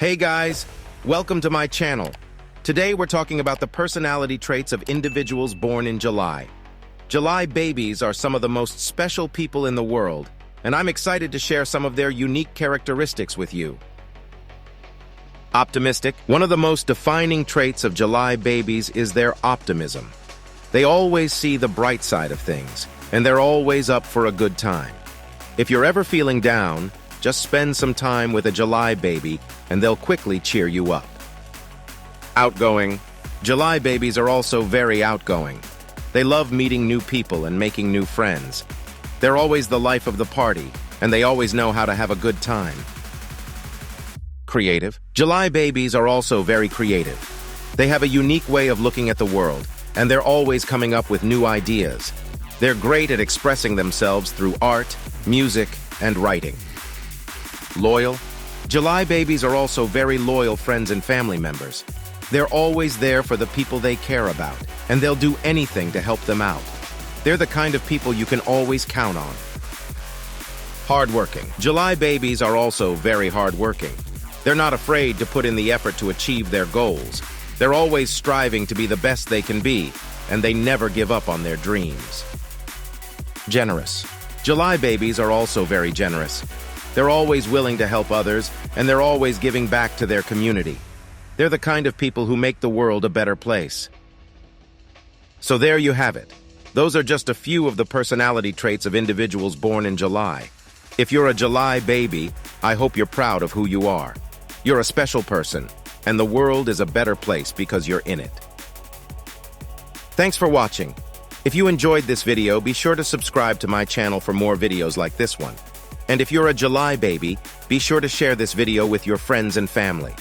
Hey guys, welcome to my channel. Today we're talking about the personality traits of individuals born in July. July babies are some of the most special people in the world, and I'm excited to share some of their unique characteristics with you. Optimistic. One of the most defining traits of July babies is their optimism. They always see the bright side of things, and they're always up for a good time. If you're ever feeling down, just spend some time with a July baby, and they'll quickly cheer you up. Outgoing. July babies are also very outgoing. They love meeting new people and making new friends. They're always the life of the party, and they always know how to have a good time. Creative. July babies are also very creative. They have a unique way of looking at the world, and they're always coming up with new ideas. They're great at expressing themselves through art, music, and writing. Loyal. July babies are also very loyal friends and family members. They're always there for the people they care about, and they'll do anything to help them out. They're the kind of people you can always count on. Hardworking. July babies are also very hardworking. They're not afraid to put in the effort to achieve their goals. They're always striving to be the best they can be, and they never give up on their dreams. Generous. July babies are also very generous. They're always willing to help others, and they're always giving back to their community. They're the kind of people who make the world a better place. So there you have it. Those are just a few of the personality traits of individuals born in July. If you're a July baby, I hope you're proud of who you are. You're a special person, and the world is a better place because you're in it. Thanks for watching. If you enjoyed this video, be sure to subscribe to my channel for more videos like this one. And if you're a July baby, be sure to share this video with your friends and family.